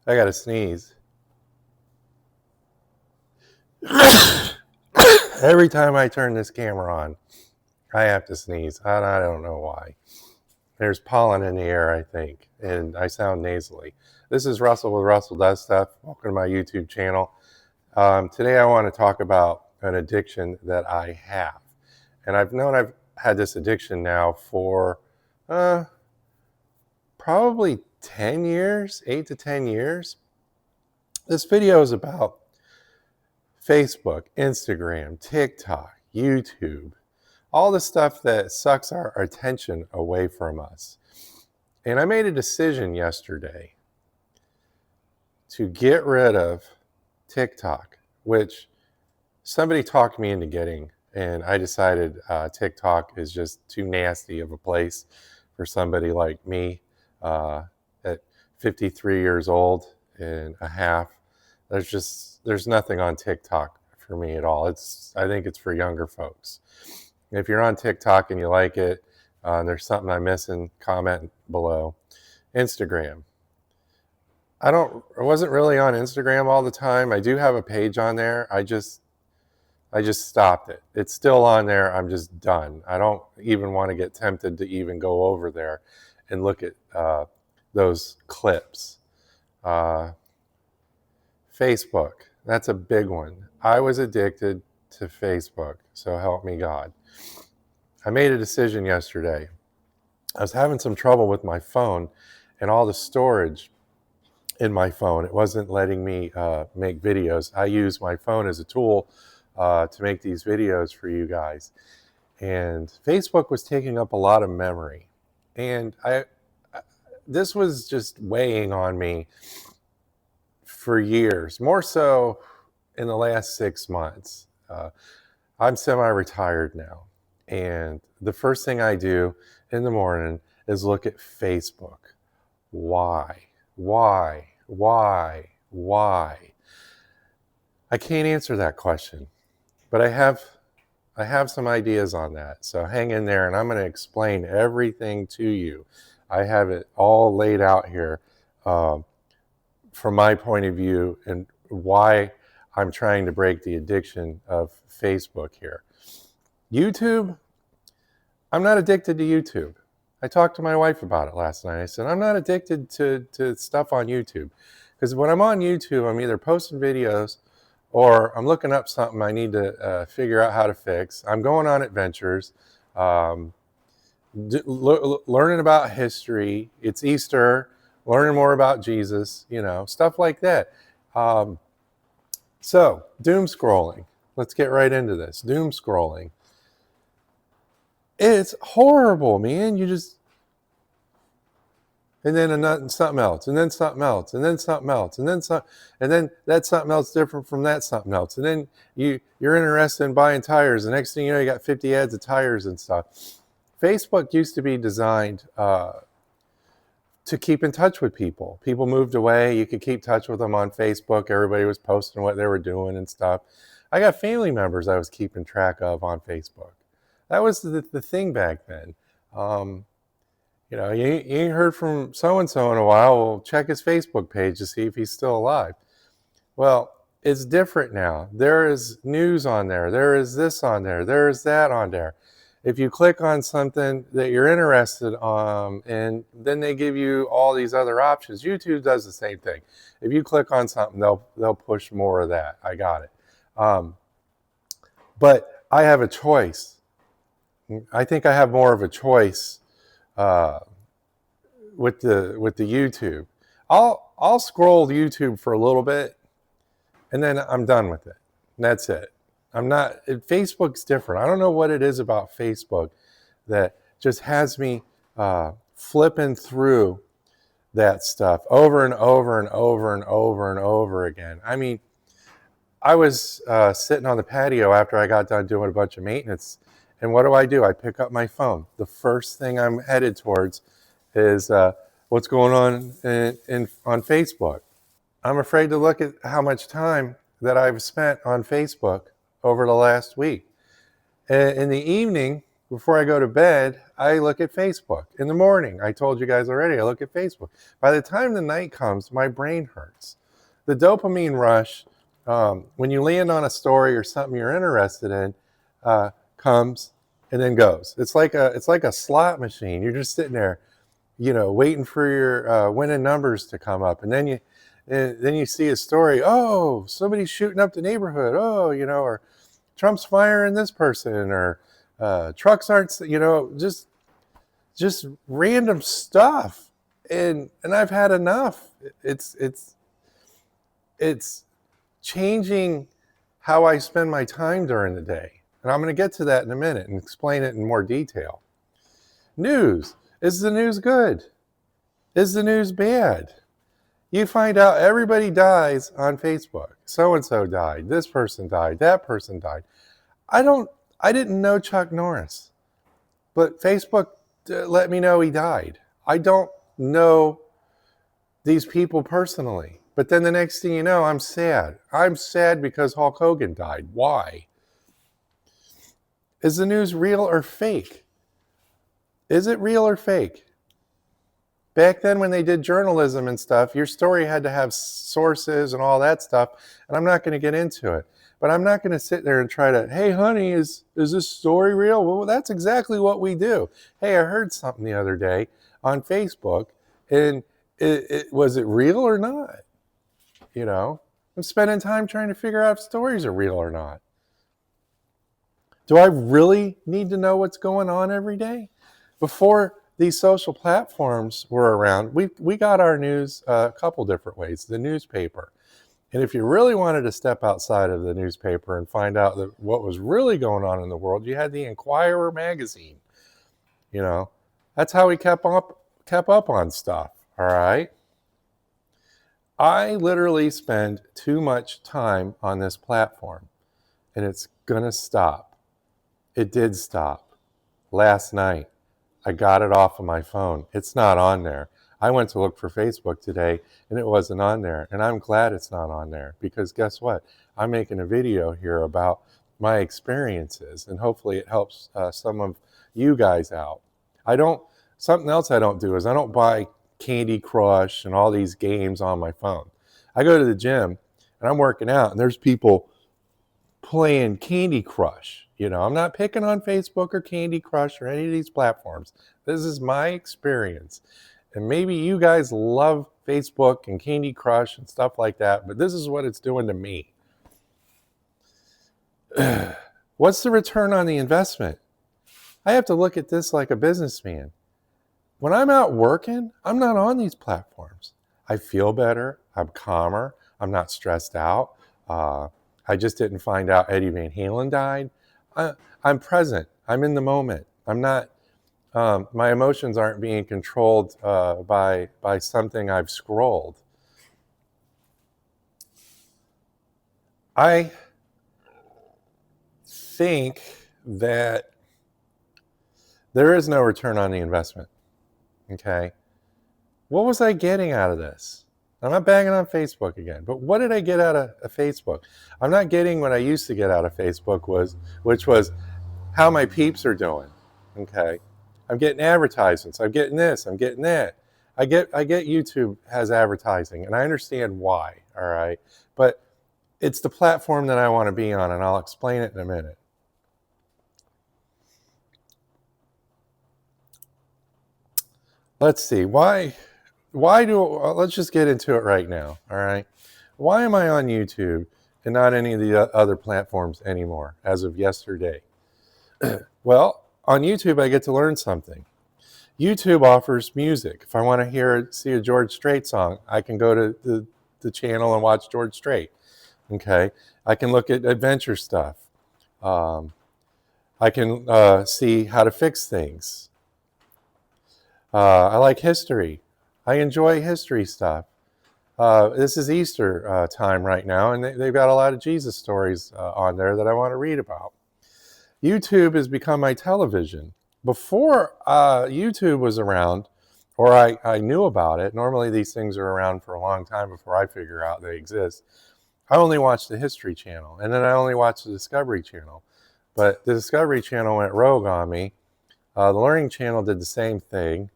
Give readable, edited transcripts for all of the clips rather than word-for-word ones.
I gotta sneeze. Every time I turn this camera on, I have to sneeze. I don't know why. There's pollen in the air, I think, and I sound nasally. This is Russell with Russell Does Stuff. Welcome to my YouTube channel. Today I want to talk about an addiction that I have. And I've had this addiction now for probably 10 years, 8 to 10 years. This video is about Facebook, Instagram, TikTok, YouTube, all the stuff that sucks our attention away from us. And I made a decision yesterday to get rid of TikTok, which somebody talked me into getting, and I decided TikTok is just too nasty of a place for somebody like me at 53 years old and a half. There's nothing on TikTok for me at all. I think it's for younger folks. If you're on TikTok and you like it, and there's something I'm missing, comment below. Instagram. I wasn't really on Instagram all the time. I do have a page on there. I just stopped it. It's still on there. I'm just done. I don't even want to get tempted to even go over there and look at those clips. Facebook, that's a big one. I was addicted to Facebook, so help me God. I made a decision yesterday. I was having some trouble with my phone and all the storage in my phone. It wasn't letting me make videos. I use my phone as a tool to make these videos for you guys. And Facebook was taking up a lot of memory. And this was just weighing on me for years, more so in the last 6 months. I'm semi-retired now. And the first thing I do in the morning is look at Facebook. Why? I can't answer that question, but I have some ideas on that. So hang in there and I'm going to explain everything to you. I have it all laid out here from my point of view and why I'm trying to break the addiction of Facebook here. YouTube, I'm not addicted to YouTube. I talked to my wife about it last night. I said, I'm not addicted to stuff on YouTube. Because when I'm on YouTube, I'm either posting videos or I'm looking up something I need to figure out how to fix. I'm going on adventures, learning about history. It's Easter, learning more about Jesus, stuff like that. So, doom scrolling. Let's get right into this. Doom scrolling. It's horrible, man. And then something else, and then something else, and then something else, and then that's something else different from that something else. And then you're interested in buying tires. The next thing you know, you got 50 ads of tires and stuff. Facebook used to be designed to keep in touch with people. People moved away. You could keep touch with them on Facebook. Everybody was posting what they were doing and stuff. I got family members I was keeping track of on Facebook. That was the thing back then. You ain't heard from so-and-so in a while. Well, check his Facebook page to see if he's still alive. Well, it's different now. There is news on there. There is this on there. There is that on there. If you click on something that you're interested and then they give you all these other options. YouTube does the same thing. If you click on something, they'll push more of that. I got it. But I have a choice. I think I have more of a choice with the YouTube. I'll scroll YouTube for a little bit, and then I'm done with it. And that's it. Facebook's different. I don't know what it is about Facebook that just has me flipping through that stuff over and over and over and over and over again. I mean, I was sitting on the patio after I got done doing a bunch of maintenance, and what do? I pick up my phone. The first thing I'm headed towards is what's going on on Facebook. I'm afraid to look at how much time that I've spent on Facebook over the last week. In the evening, before I go to bed, I look at Facebook. In the morning, I told you guys already, I look at Facebook. By the time the night comes, my brain hurts. The dopamine rush, when you land on a story or something you're interested in, comes and then goes. It's like a slot machine. You're just sitting there, waiting for your winning numbers to come up, and then you see a story. Oh, somebody's shooting up the neighborhood. Oh, or Trump's firing this person, or trucks aren't, just random stuff, and I've had enough. It's changing how I spend my time during the day, and I'm going to get to that in a minute and explain it in more detail. News. Is the news good? Is the news bad? You find out everybody dies on Facebook. So-and-so died. This person died. That person died. I didn't know Chuck Norris, but Facebook let me know he died. I don't know these people personally. But then the next thing you know, I'm sad. I'm sad because Hulk Hogan died. Why? Is the news real or fake? Is it real or fake? Back then when they did journalism and stuff, your story had to have sources and all that stuff, and I'm not going to get into it. But I'm not going to sit there and try to, hey, honey, is this story real? Well, that's exactly what we do. Hey, I heard something the other day on Facebook, and was it real or not? I'm spending time trying to figure out if stories are real or not. Do I really need to know what's going on every day? Before these social platforms were around, we got our news a couple different ways. The newspaper. And if you really wanted to step outside of the newspaper and find out what was really going on in the world, you had the Inquirer magazine. That's how we kept up on stuff. All right. I literally spend too much time on this platform, and it's gonna stop. It did stop last night. I got it off of my phone. It's not on there. I went to look for Facebook today, and it wasn't on there. And I'm glad it's not on there, because guess what? I'm making a video here about my experiences, and hopefully it helps some of you guys out. Something else I don't do is I don't buy Candy Crush and all these games on my phone. I go to the gym, and I'm working out, and there's people playing Candy Crush. I'm not picking on Facebook or Candy Crush or any of these platforms. This is my experience. And maybe you guys love Facebook and Candy Crush and stuff like that, but this is what it's doing to me. What's the return on the investment? I have to look at this like a businessman. When I'm out working, I'm not on these platforms. I feel better. I'm calmer. I'm not stressed out. I just didn't find out Eddie Van Halen died. I'm present. I'm in the moment. I'm not. My emotions aren't being controlled by something I've scrolled. I think that there is no return on the investment. Okay. What was I getting out of this? I'm not banging on Facebook again, but what did I get out of Facebook? I'm not getting what I used to get out of Facebook, which was how my peeps are doing. Okay. I'm getting advertisements. I'm getting this. I'm getting that. I get YouTube has advertising, and I understand why. All right. But it's the platform that I want to be on, and I'll explain it in a minute. Let's see. Let's just get into it right now. All right. Why am I on YouTube and not any of the other platforms anymore as of yesterday? Well, on YouTube, I get to learn something. YouTube offers music. If I want to see a George Strait song, I can go to the channel and watch George Strait. Okay. I can look at adventure stuff. I can see how to fix things. I like history. I enjoy history stuff. This is Easter time right now, and they've got a lot of Jesus stories on there that I want to read about. YouTube has become my television. Before YouTube was around, or I knew about it, normally these things are around for a long time before I figure out they exist, I only watched the History Channel, and then I only watched the Discovery Channel. But the Discovery Channel went rogue on me. The Learning Channel did the same thing.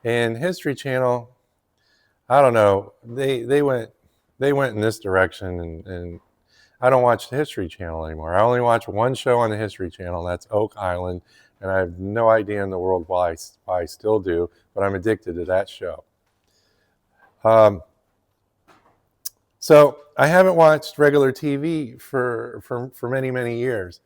And History Channel, I don't know, they went in this direction, and I don't watch the History Channel anymore. I only watch one show on the History Channel, and that's Oak Island, and I have no idea in the world why I still do, but I'm addicted to that show. So I haven't watched regular TV for many, many years.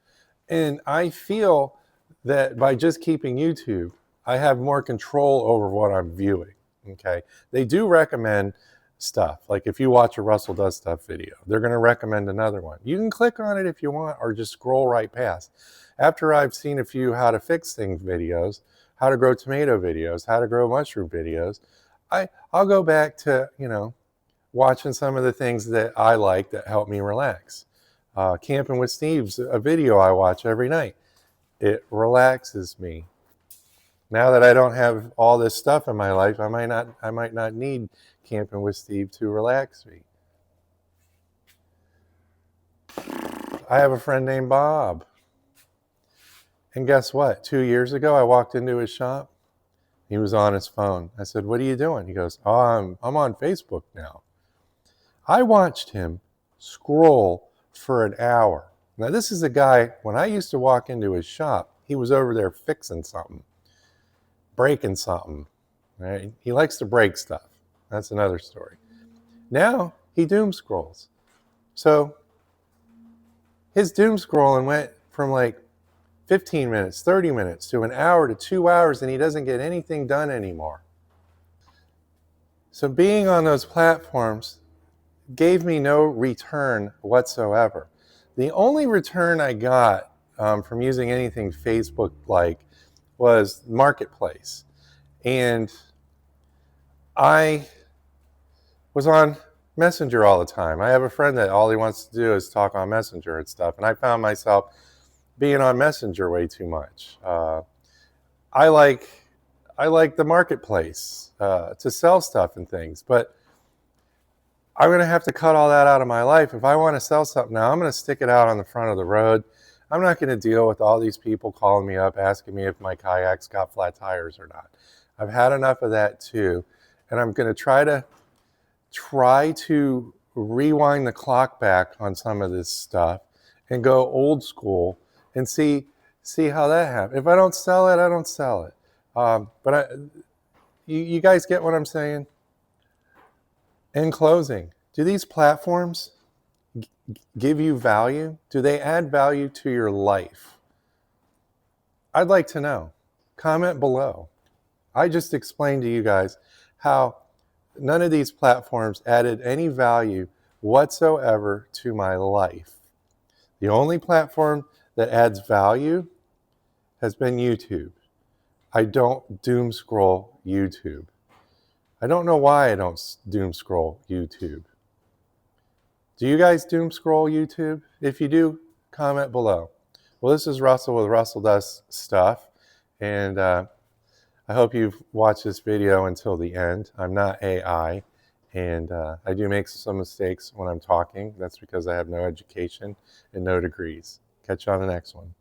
And I feel that by just keeping YouTube, I have more control over what I'm viewing. Okay. They do recommend stuff. Like if you watch a Russell Does Stuff video, they're going to recommend another one. You can click on it if you want, or just scroll right past. After I've seen a few how to fix things videos, how to grow tomato videos, how to grow mushroom videos, I'll go back to, watching some of the things that I like that help me relax. Camping with Steve's a video I watch every night. It relaxes me. Now that I don't have all this stuff in my life, I might not need Camping with Steve to relax me. I have a friend named Bob. And guess what? 2 years ago, I walked into his shop. He was on his phone. I said, "What are you doing?" He goes, "Oh, I'm on Facebook now." I watched him scroll for an hour. Now, this is a guy, when I used to walk into his shop, he was over there fixing something, breaking something. Right? He likes to break stuff. That's another story. Now, he doom scrolls. So, his doom scrolling went from like 15 minutes, 30 minutes to an hour to 2 hours, and he doesn't get anything done anymore. So, being on those platforms gave me no return whatsoever. The only return I got from using anything Facebook-like was Marketplace. And I was on Messenger all the time. I have a friend that all he wants to do is talk on Messenger and stuff. And I found myself being on Messenger way too much. I like the Marketplace to sell stuff and things, but I'm going to have to cut all that out of my life. If I want to sell something now, I'm going to stick it out on the front of the road. I'm not going to deal with all these people calling me up, asking me if my kayak's got flat tires or not. I've had enough of that too. And I'm going to try to rewind the clock back on some of this stuff and go old school and see how that happens. If I don't sell it, I don't sell it. You guys get what I'm saying? In closing, do these platforms give you value? Do they add value to your life? I'd like to know. Comment below. I just explained to you guys how none of these platforms added any value whatsoever to my life. The only platform that adds value has been YouTube. I don't doom scroll YouTube. I don't know why I don't doom scroll YouTube. Do you guys doom scroll YouTube? If you do, comment below. Well, this is Russell with Russell Does Stuff, and I hope you've watched this video until the end. I'm not AI, and I do make some mistakes when I'm talking. That's because I have no education and no degrees. Catch you on the next one.